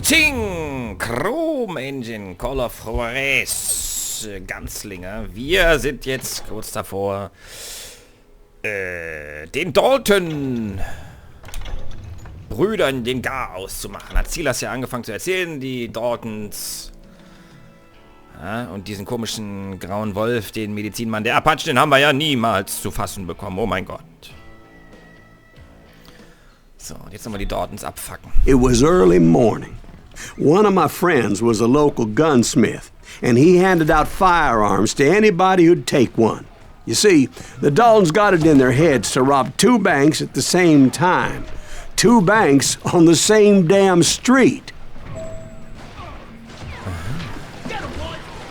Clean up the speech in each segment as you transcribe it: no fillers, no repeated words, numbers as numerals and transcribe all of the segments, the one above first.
Ting! Chrome Engine, Call of Juarez, Gunslinger. Wir sind jetzt kurz davor, den Dalton-Brüdern den Garaus zu machen. Hat Silas ja angefangen zu erzählen, die Daltons. Ja, und diesen komischen grauen Wolf, den Medizinmann, der Apache, den haben wir ja niemals zu fassen bekommen. Oh mein Gott. So, jetzt nochmal die Daltons abfacken. It was early morning. One of my friends was a local gunsmith, and he handed out firearms to anybody who'd take one. You see, the Daltons got it in their heads to rob two banks at the same time. Two banks on the same damn street.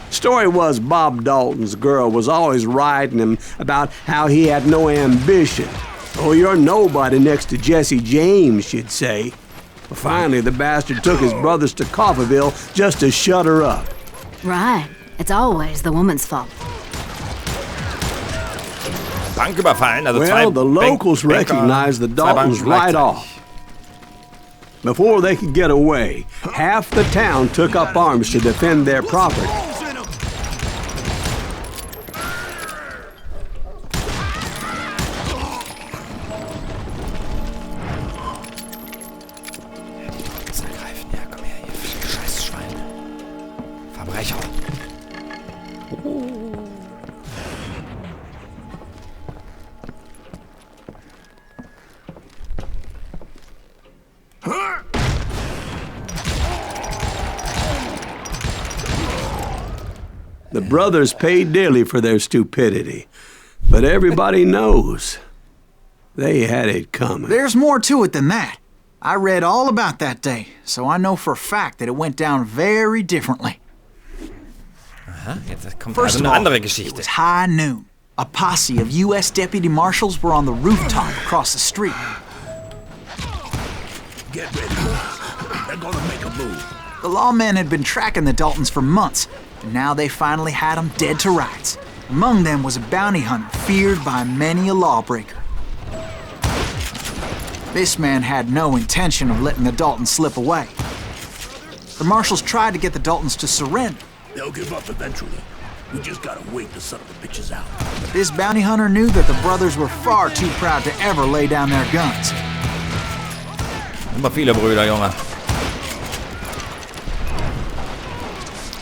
Story was Bob Dalton's girl was always riding him about how he had no ambition. Oh, you're nobody next to Jesse James, she'd say. Well, finally, the bastard took his brothers to Coffeyville just to shut her up. Right. It's always the woman's fault. Bank überfallen, also well, the locals recognized the Daltons right off. Before they could get away, half the town took up arms to defend their property. The brothers paid dearly for their stupidity, but everybody knows they had it coming. There's more to it than that. I read all about that day, so I know for a fact that it went down very differently. Aha, jetzt kommt First also eine andere Geschichte. It was high noon. A posse of U.S. deputy marshals were on the rooftop across the street. Get ready, boys. They're gonna make a move. The lawmen had been tracking the Daltons for months, and now they finally had them dead to rights. Among them was a bounty hunter feared by many a lawbreaker. This man had no intention of letting the Daltons slip away. The marshals tried to get the Daltons to surrender. They'll give up eventually. We just gotta wait to suck the bitches out. But this bounty hunter knew that the brothers were far too proud to ever lay down their guns. Immer viele Brüder, Junge.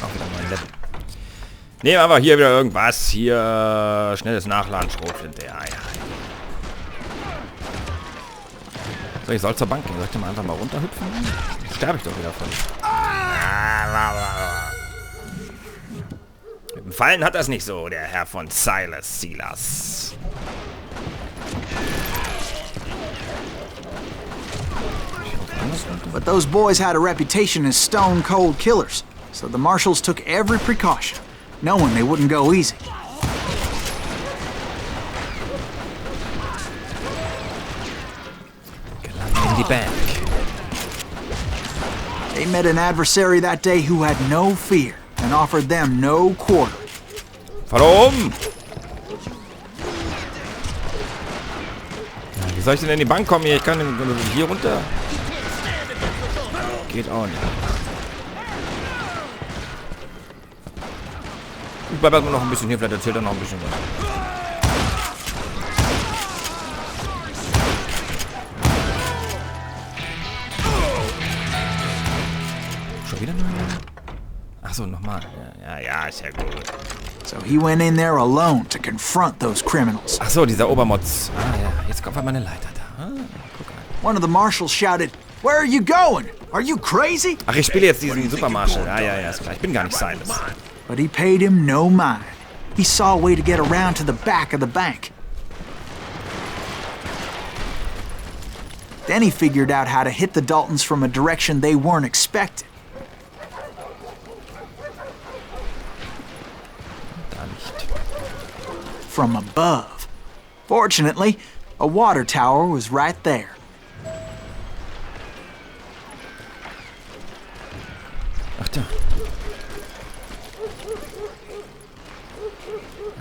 Auch wieder mein Level. Nehmen wir aber hier wieder irgendwas. Hier schnelles Nachladen, Schrotflinte. Ja. So, ich soll zur Bank gehen. Soll ich denn mal einfach mal runterhüpfen? Sterbe ich doch wieder von. Mit dem Fallen hat das nicht so, der Herr von Silas. But those boys had a reputation as stone-cold killers, so the marshals took every precaution, knowing they wouldn't go easy. In die Bank. They met an adversary that day who had no fear and offered them no quarter. Warum? Wie soll ich denn in die Bank kommen hier? Ich kann hier runter. Geht auch nicht. Ich bleib erstmal noch ein bisschen hier, vielleicht erzählt er noch ein bisschen was. Schon wieder mal? Achso, nochmal. Ja, ist ja gut. So he went in there alone to confront those criminals. Achso, dieser Obermotz. Ja, jetzt kommt mal eine Leiter da. Guck an. One of the marshals shouted, "Where are you going? Are you crazy?" Ach, ich spiele jetzt diesen Supermarshal. Ja, ist klar. Ich bin gar nicht Silas. But he paid him no mind. He saw a way to get around to the back of the bank. Then he figured out how to hit the Daltons from a direction they weren't expecting. From above. Fortunately, a water tower was right there. Ach da.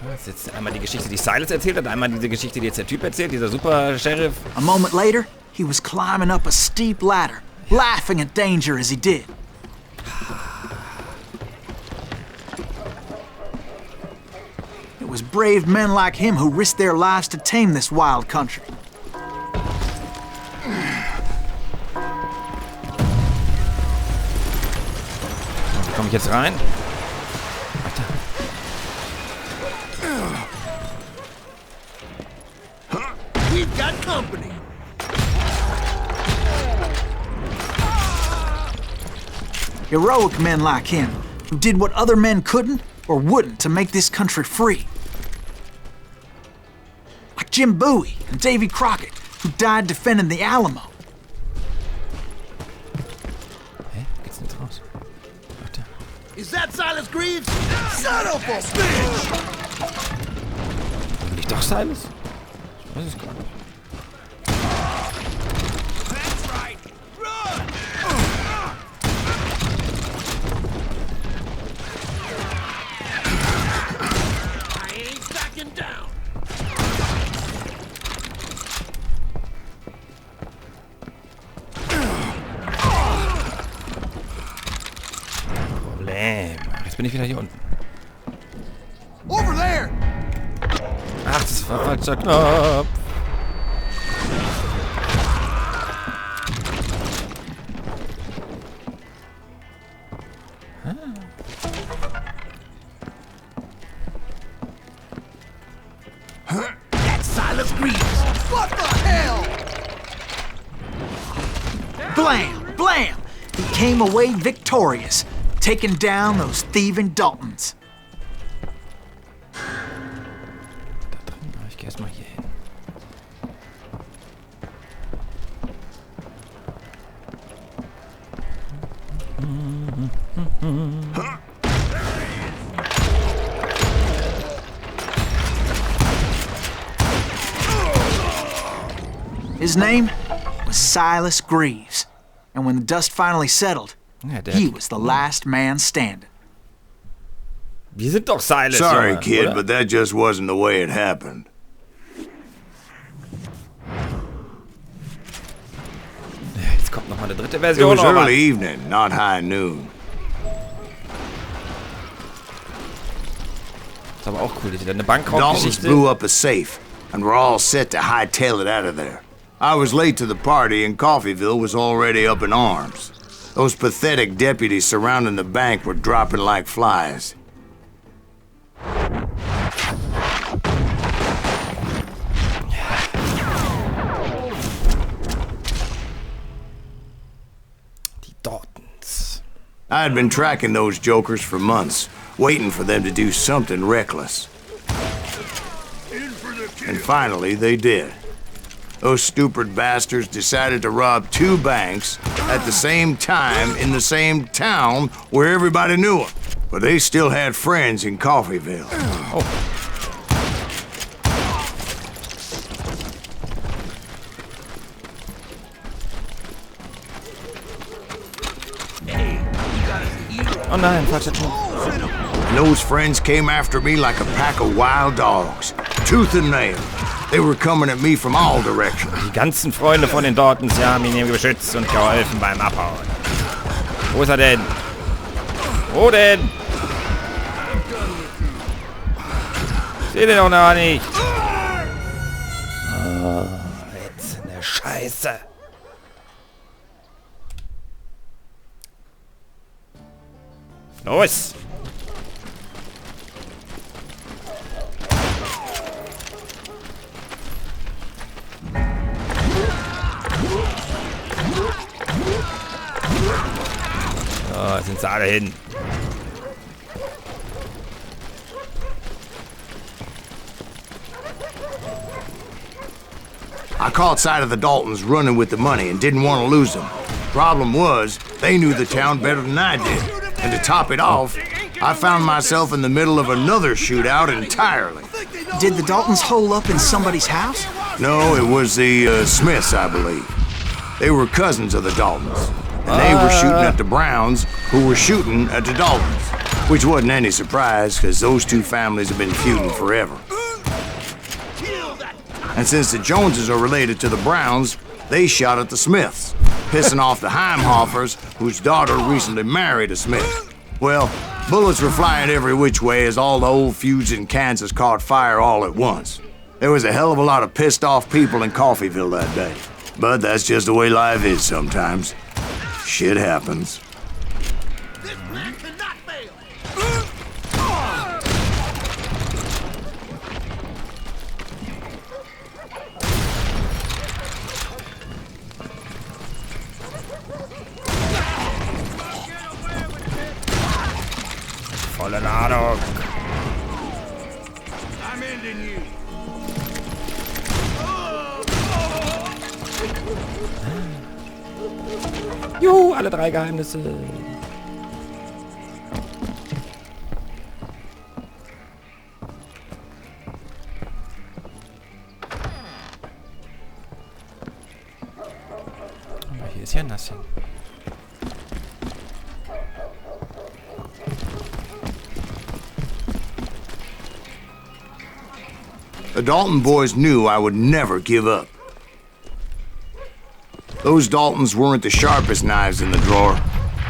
Das ist jetzt einmal die Geschichte, die Silas erzählt hat, einmal diese Geschichte, die jetzt der Typ erzählt, dieser Super-Sheriff. A moment later, he was climbing up a steep ladder, laughing at danger as he did. brave men like him who risked their lives to tame this wild country. Wie komme ich jetzt rein? We've got company. Heroic men like him, who did what other men couldn't or wouldn't to make this country free. Like Jim Bowie and Davy Crockett, who died defending the Alamo. Hä? Geht's nicht raus? Warte. Is that Silas Greaves? Son of a bitch! Bin ich doch Silas? Ich weiß es gar nicht. That's right. Run! I ain't backing down. Problem. Jetzt bin ich wieder hier unten. Over there! Ach, das war falscher Knopf. That's Silas Greaves. What the hell? Blam! Blam! He came away victorious, taking down those thieving Daltons. Da drin, ich geh erstmal hier hin. His name was Silas Greaves, and when the dust finally settled, Ja, he was the last man standing. Wir sind doch Silas, Sorry, Junge, kid, oder? but that just wasn't the way it happened. Jetzt kommt noch mal eine dritte It Version. was aber- early evening, not high noon. Ist aber auch cool, die hat eine Daltons Bankraubgeschichte. blew up a safe, and we're all set to hightail it out of there. I was late to the party, and Coffeyville was already up in arms. Those pathetic deputies surrounding the bank were dropping like flies. Die Daltons. I had been tracking those jokers for months, waiting for them to do something reckless. And finally, they did. Those stupid bastards decided to rob two banks at the same time in the same town where everybody knew them. But they still had friends in Coffeyville. Oh nein, falscher Knopf. And those friends came after me like a pack of wild dogs, tooth and nail. They were coming at me from all directions. Die ganzen Freunde von den Daltons, ja, haben ihn beschützt und geholfen beim Abhauen. Wo ist er denn? Wo denn? Ich seh den doch noch nicht. Oh, jetzt eine Scheiße. Los! So, jetzt sind sie alle hin. I caught sight of the Daltons running with the money and didn't want to lose them. Problem was, they knew the town better than I did. And to top it off, I found myself in the middle of another shootout entirely. Did the Daltons hole up in somebody's house? No, it was the Smiths, I believe. They were cousins of the Daltons. And they were shooting at the Browns, who were shooting at the Daltons. Which wasn't any surprise, because those two families have been feuding forever. And since the Joneses are related to the Browns, they shot at the Smiths, pissing off the Heimhoffers, whose daughter recently married a Smith. Well, bullets were flying every which way as all the old feuds in Kansas caught fire all at once. There was a hell of a lot of pissed off people in Coffeyville that day. But that's just the way life is sometimes. Shit happens. This plan cannot fail. Volle Ladung. I'm ending you. Juhu, alle 3 Geheimnisse. Aber hier ist ja nothing. The Dalton boys knew I would never give up. Those Daltons weren't the sharpest knives in the drawer,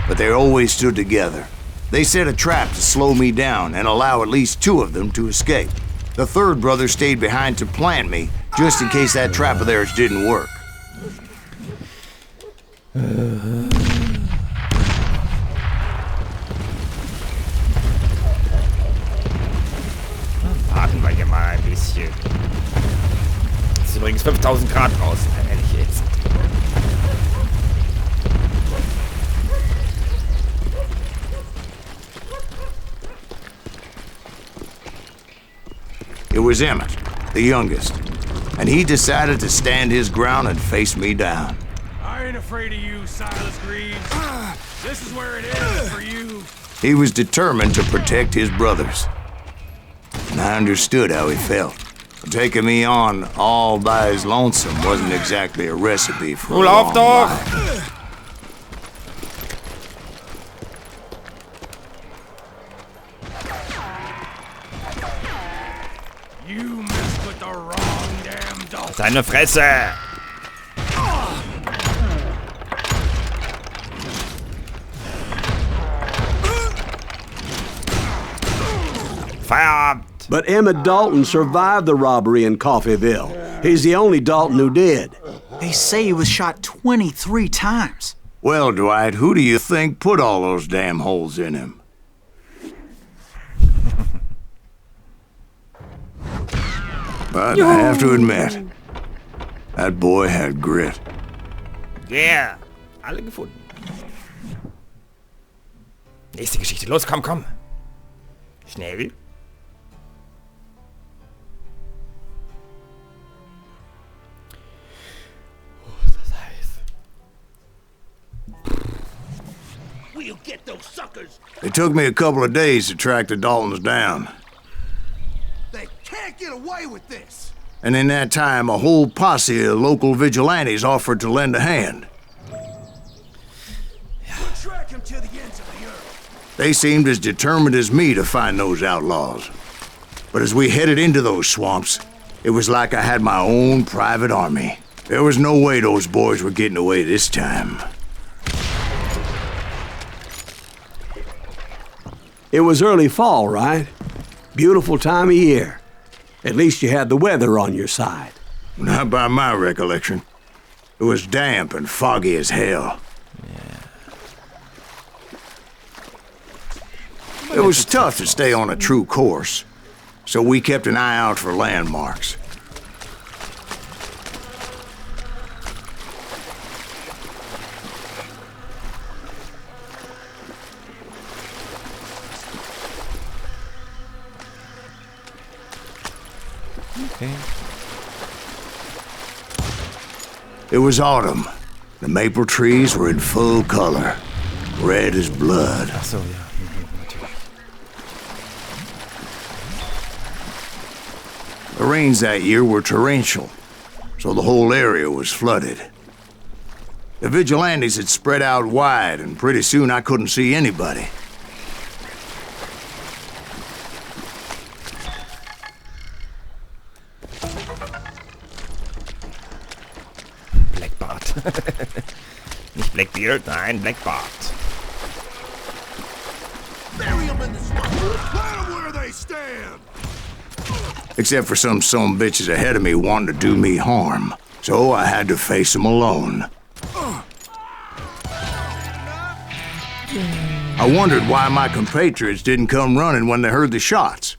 but they always stood together. They set a trap to slow me down and allow at least 2 of them to escape. The third brother stayed behind to plant me, just in case that trap of theirs didn't work. Warten wir hier mal ein bisschen. Es ist übrigens 5000 Grad draußen, ehrlich jetzt. It was Emmett, the youngest, and he decided to stand his ground and face me down. I ain't afraid of you, Silas Greaves. This is where it is for you. He was determined to protect his brothers. And I understood how he felt. Taking me on all by his lonesome wasn't exactly a recipe for a long life. You messed with the wrong damn dog. Seine Fresse! Feierabend! But Emmett Dalton survived the robbery in Coffeyville. He's the only Dalton who did. They say he was shot 23 times. Well, Dwight, who do you think put all those damn holes in him? But I have to admit, that boy had grit. Yeah! Alle gefunden. Nächste Geschichte. Los, komm, komm! Schnell. We'll get those suckers. It took me a couple of days to track the Daltons down. They can't get away with this. And in that time, a whole posse of local vigilantes offered to lend a hand. We'll track him to the ends of the earth. They seemed as determined as me to find those outlaws. But as we headed into those swamps, it was like I had my own private army. There was no way those boys were getting away this time. It was early fall, right? Beautiful time of year. At least you had the weather on your side. Not by my recollection. It was damp and foggy as hell. It was tough to stay on a true course, so we kept an eye out for landmarks. Okay. It was autumn. The maple trees were in full color, red as blood. Ach so, ja. Natürlich. The rains that year were torrential, so the whole area was flooded. The vigilantes had spread out wide, and pretty soon I couldn't see anybody. Blackbart. Nicht Blackbeard, nein, Blackbart. where they stand! Except for some bitches ahead of me wanting to do me harm. So I had to face them alone. I wondered why my compatriots didn't come running when they heard the shots.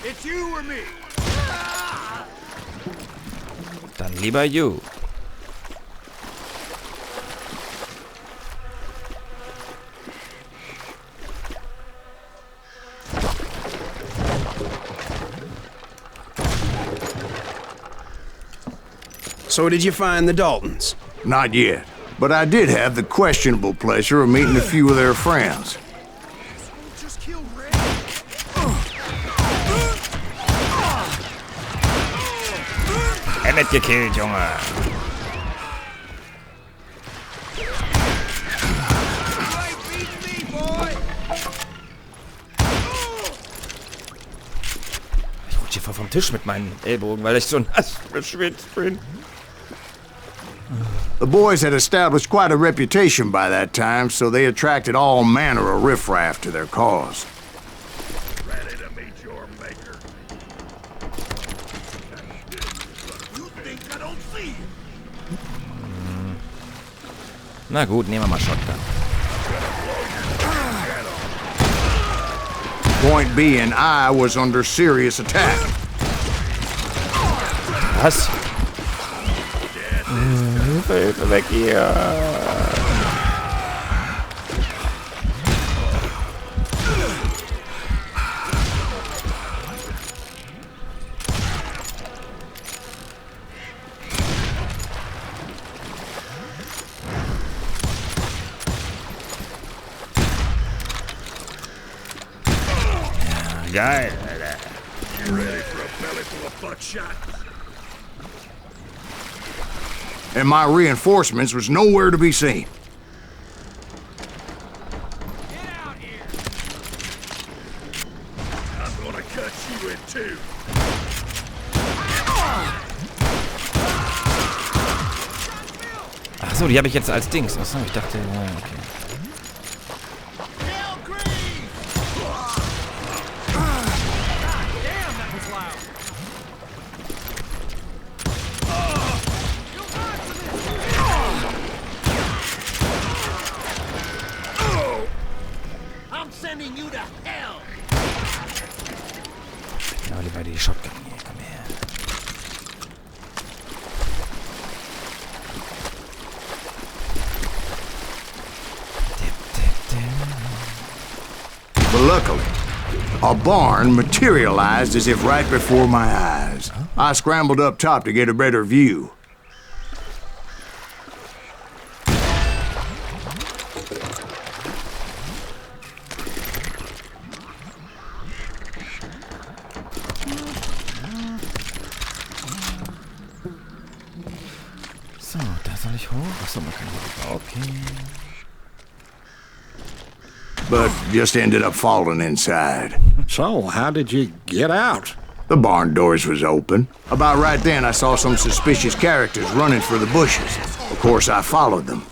It's you or me. Dann lieber you. So did you find the Daltons? Not yet, but I did have the questionable pleasure of meeting a few of their friends. Er wird gekillt, Junge. Ich rutsche hier voll vom Tisch mit meinen Ellbogen, weil ich so nass verschwitzt bin. The boys had established quite a reputation by that time, so they attracted all manner of riffraff to their cause. Ready to meet your maker. You think I don't see you? Na gut, nehmen wir mal Shotgun. Point being, I was under serious attack. Was? Hilfe, weg hier. Geil, Alter. You ready for a belly full of buckshot? And my reinforcements was nowhere to be seen. Get out here! I'm gonna cut you in two. Ach so, die habe ich jetzt als Dings. Ach so, ich dachte, ja, okay. Sending you to hell! Genau, lieber die Shotgun hier. Komm her. But luckily, a barn materialized as if right before my eyes. I scrambled up top to get a better view. So, da soll ich hoch? Achso, man kann hier rüber. Okay. But just ended up falling inside. So, how did you get out? The barn doors was open. About right then, I saw some suspicious characters running for the bushes. Of course, I followed them.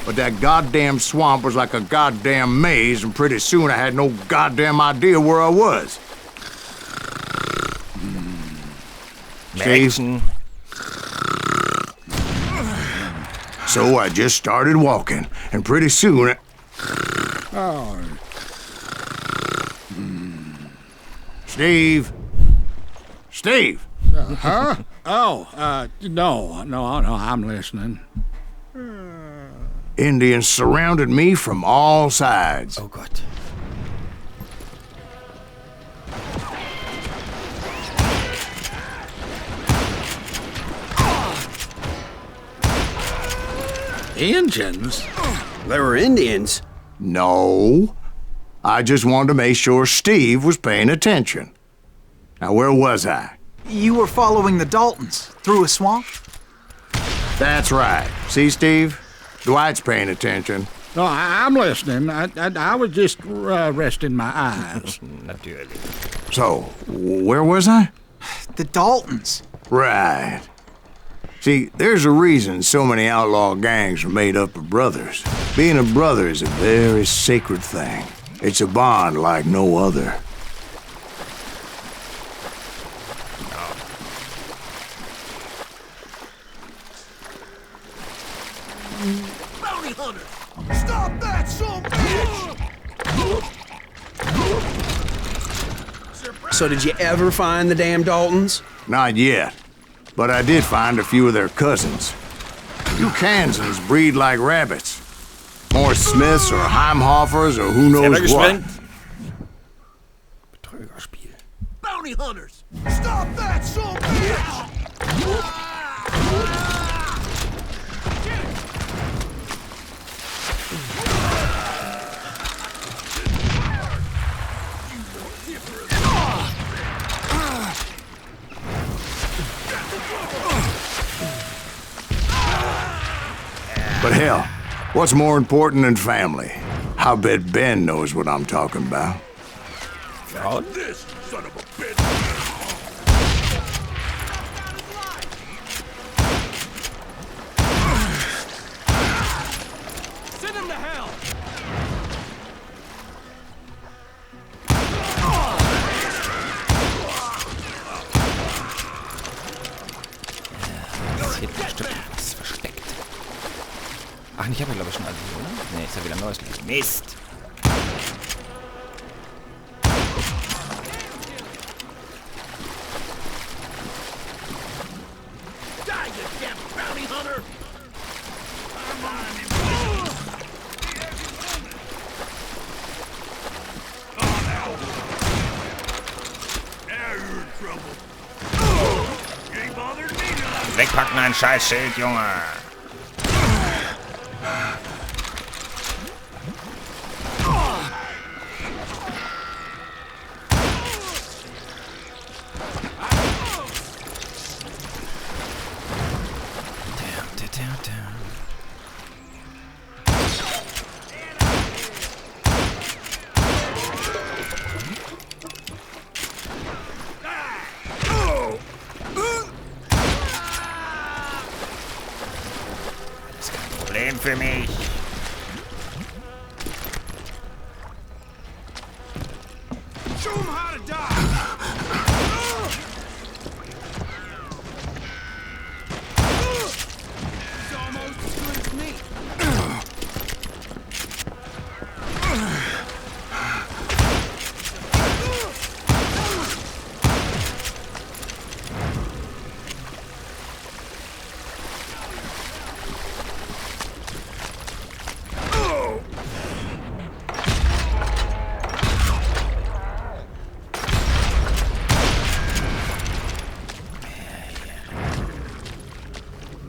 But that goddamn swamp was like a goddamn maze, and pretty soon I had no goddamn idea where I was. Action. So I just started walking, and pretty soon... Oh, Steve? Steve! huh? Oh, no, I'm listening. Indians surrounded me from all sides. Oh Gott. Indians? There were Indians. No. I just wanted to make sure Steve was paying attention. Now, where was I? You were following the Daltons through a swamp? That's right. See, Steve? Dwight's paying attention. No, I'm listening. I was just resting my eyes. Natürlich. So, where was I? The Daltons. Right. See, there's a reason so many outlaw gangs are made up of brothers. Being a brother is a very sacred thing. It's a bond like no other. Bounty hunter! Stop that, son of a bitch! So did you ever find the damn Daltons? Not yet. But I did find a few of their cousins. You Kansans breed like rabbits. More Smiths or Heimhoffers or who knows what. Betrügerspiel. Bounty hunters! Stop that, son of a bitch! But hell, what's more important than family? I bet Ben knows what I'm talking about. Frauen? This son of a bitch! Send him to hell! Das ist hier bestimmt was versteckt. Ach, ich habe ja glaube ich schon alles, oder? Ne, ist ja wieder ein neues Lied. Mist! Die, you damn bounty hunter! Now you're in trouble. You ain't bothered me none. Wegpacken ein Scheißschild, Junge! Das ist kein Problem für mich. Show him how to die! He's almost as good as me.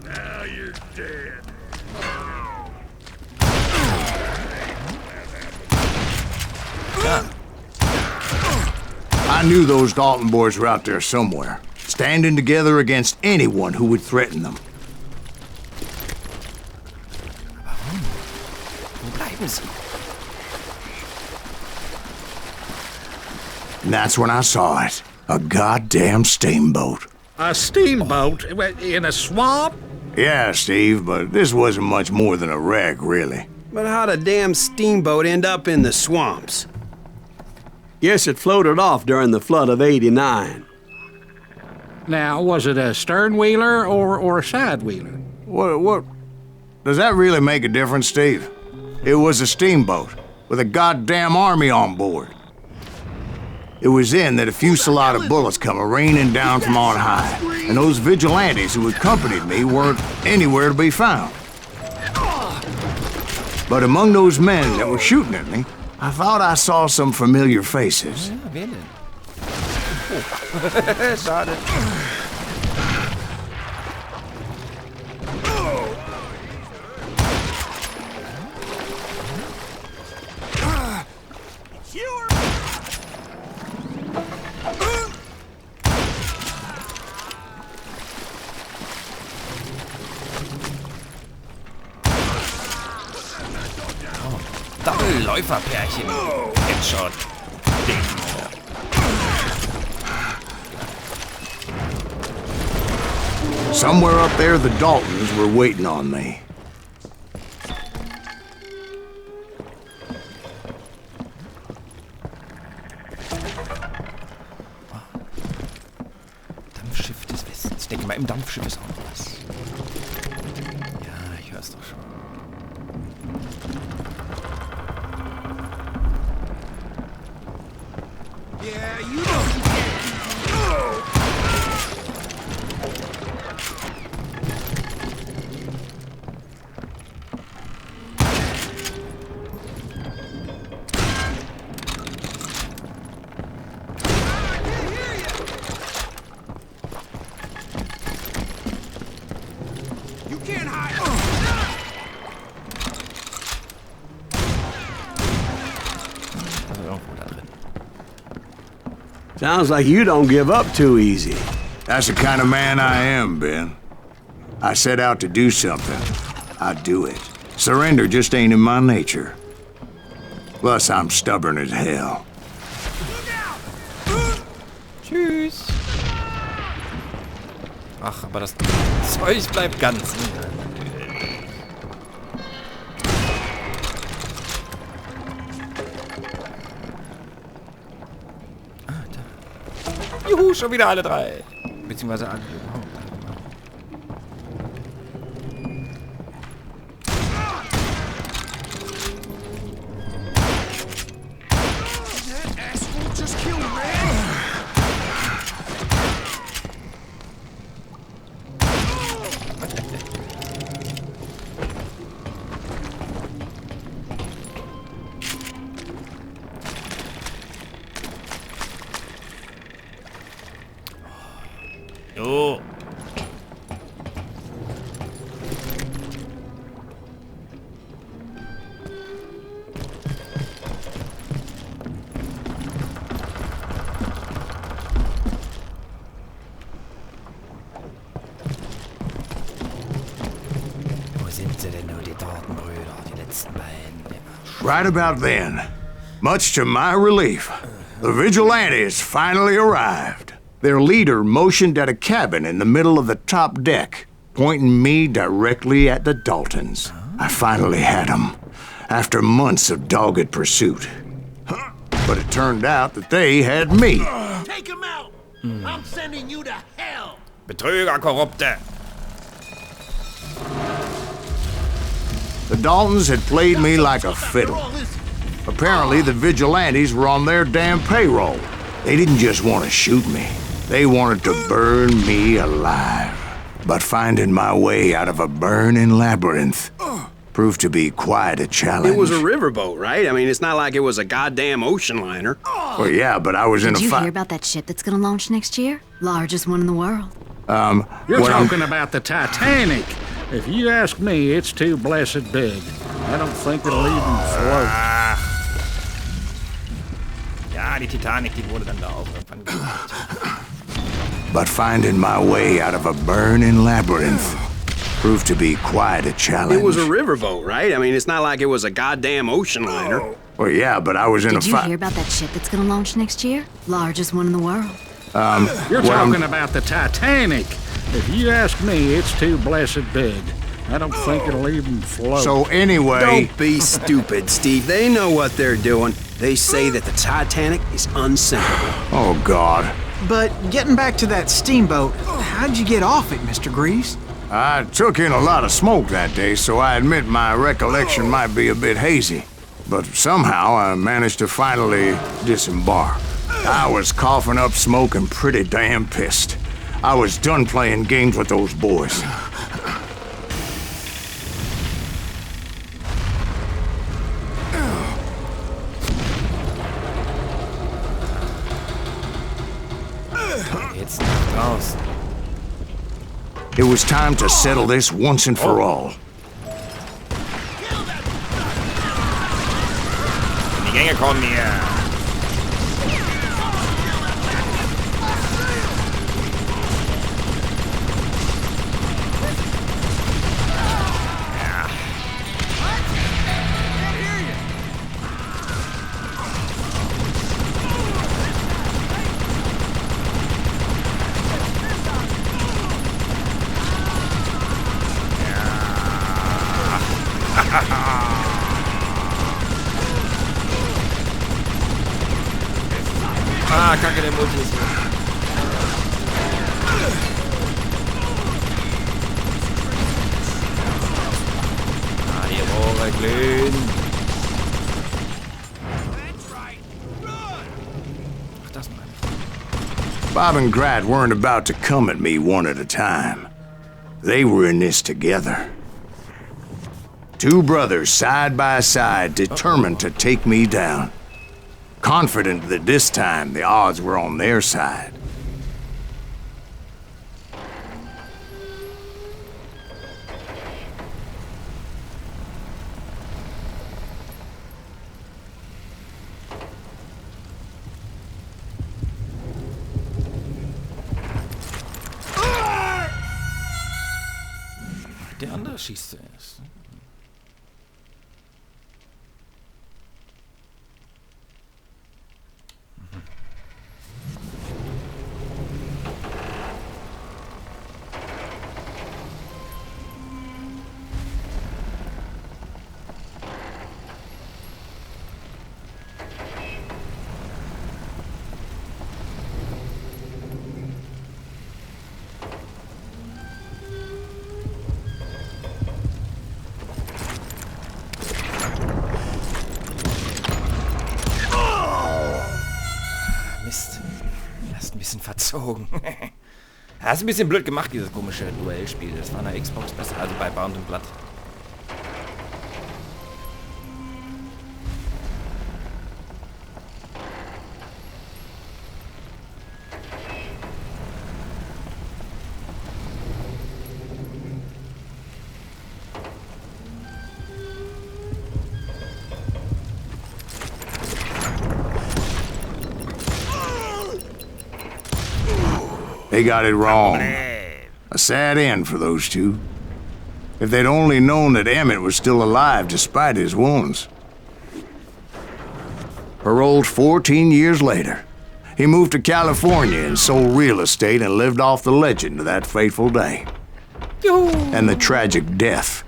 Now you're dead. I knew those Dalton boys were out there somewhere, standing together against anyone who would threaten them. Wo bleiben sie? And that's when I saw it. A goddamn steamboat. A steamboat in a swamp? Yeah, Steve, but this wasn't much more than a wreck, really. But how'd a damn steamboat end up in the swamps? Guess it floated off during the flood of '89. Now, was it a stern wheeler or a side wheeler? What? Does that really make a difference, Steve? It was a steamboat with a goddamn army on board. It was then that a fusillade of bullets come raining down from on high, and those vigilantes who accompanied me weren't anywhere to be found. But among those men that were shooting at me, I thought I saw some familiar faces. Ja, wer denn? Oh. Schade. Doppelläuferpärchen. Headshot. Ding. Somewhere up there, the Daltons were waiting on me. Dampfschiff des Westens. Ich denke mal, im Dampfschiff ist auch noch was. Ja, ich hör's doch schon. Yeah, you don't. Sounds like you don't give up too easy. That's the kind of man I am, Ben. I set out to do something. I do it. Surrender just ain't in my nature. Plus, I'm stubborn as hell. Tschüss. Ach, aber das Zeug bleibt ganz. Juhu, schon wieder alle drei. Beziehungsweise alle überhaupt. Jo. Wo sind sie denn nur, die Tortenbrüder, die letzten beiden? Right about then, much to my relief, the vigilantes finally arrived. Their leader motioned at a cabin in the middle of the top deck, pointing me directly at the Daltons. I finally had them, after months of dogged pursuit. But it turned out that they had me. Take him out! I'm sending you to hell! Betrüger, Korrupte. The Daltons had played me like a fiddle. Apparently, the vigilantes were on their damn payroll. They didn't just want to shoot me. They wanted to burn me alive. But finding my way out of a burning labyrinth proved to be quite a challenge. It was a riverboat, right? I mean, it's not like it was a goddamn ocean liner. Well, yeah, but I was in a Did you fight. hear about that ship that's gonna launch next year? Largest one in the world. You're What I'm- talking about the Titanic. If you ask me, it's too blessed big. I don't think it'll even float. Ja, die Titanic, die wurde dann da auch irgendwann gemacht. But finding my way out of a burning labyrinth proved to be quite a challenge. It was a riverboat, right? I mean, it's not like it was a goddamn ocean liner. Well, yeah, but I was in Did a you fight. hear about that ship that's gonna launch next year? Largest one in the world. You're Well, talking about the Titanic. If you ask me, it's too blessed big. I don't think it'll even float. So anyway, Don't be stupid, Steve. They know what they're doing. They say that the Titanic is unsinkable. oh God, But getting back to that steamboat, how'd you get off it, Mr. Greaves? I took in a lot of smoke that day, so I admit my recollection might be a bit hazy. But somehow I managed to finally disembark. I was coughing up smoke and pretty damn pissed. I was done playing games with those boys. Jetzt nach draußen. It was time to settle this once and for all. Die Gänge kommen hier. Ah, kacke, der Multi ist hier. Ah, die Rohre glühen. Ach, das meine ich. Bob and Grat weren't about to come at me one at a time. They were in this together. Two brothers side by side, determined to take me down. Confident that this time the odds were on their side. Der andere schießt zuerst. Mist. Er ist ein bisschen verzogen. Er ist ein bisschen blöd gemacht, dieses komische Duellspiel. Das war an der Xbox besser, also bei Bound and Blood. They got it wrong. A sad end for those two. If they'd only known that Emmett was still alive despite his wounds. Paroled 14 years later, he moved to California and sold real estate and lived off the legend of that fateful day. And the tragic death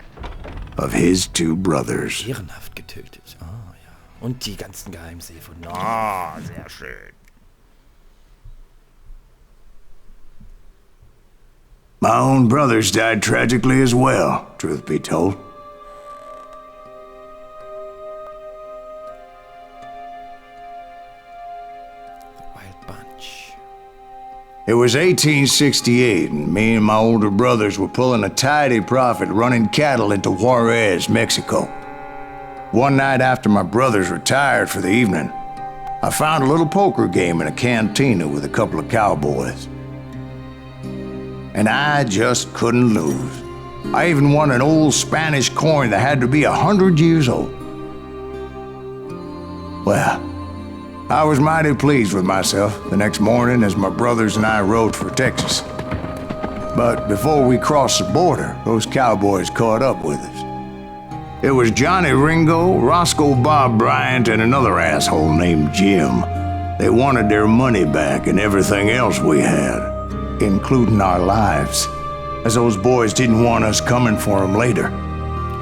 of his two brothers. Ehrenhaft getötet. Ah, ja. Und die ganzen Geheimnisse von... Ah, sehr schön. My own brothers died tragically as well, truth be told. Wild Bunch. It was 1868, and me and my older brothers were pulling a tidy profit running cattle into Juarez, Mexico. One night after my brothers retired for the evening, I found a little poker game in a cantina with a couple of cowboys. And I just couldn't lose. I even won an old Spanish coin that had to be 100 years old. Well, I was mighty pleased with myself the next morning as my brothers and I rode for Texas. But before we crossed the border, those cowboys caught up with us. It was Johnny Ringo, Roscoe Bob Bryant, and another asshole named Jim. They wanted their money back and everything else we had, including our lives, as those boys didn't want us coming for them later.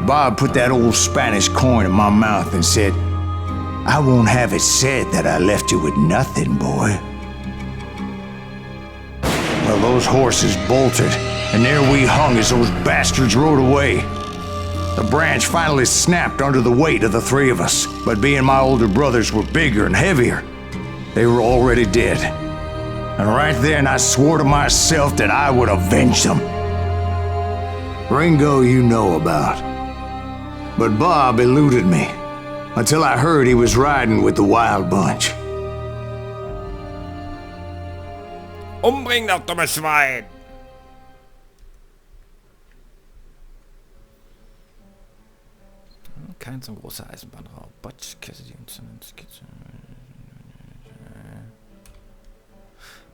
Bob put that old Spanish coin in my mouth and said, "I won't have it said that I left you with nothing, boy." Well, those horses bolted, and there we hung as those bastards rode away. The branch finally snapped under the weight of the three of us, but being my older brothers were bigger and heavier, they were already dead. And right then I swore to myself that I would avenge them. Ringo you know about. But Bob eluded me, until I heard he was riding with the Wild Bunch. Umbringen, das dumme Schwein! Kein so großer Eisenbahnraub. Botsch, Cassidy und Skizze.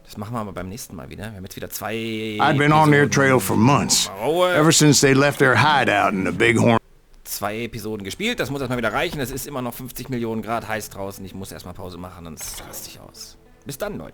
Das machen wir aber beim nächsten Mal wieder. Wir haben jetzt wieder zwei... I'd been on their trail for months, ever since they left their hideout in the Bighorn. 2 Episoden gespielt, das muss erstmal wieder reichen. Es ist immer noch 50 Millionen Grad heiß draußen. Ich muss erstmal Pause machen, sonst raste ich aus. Bis dann, Leute.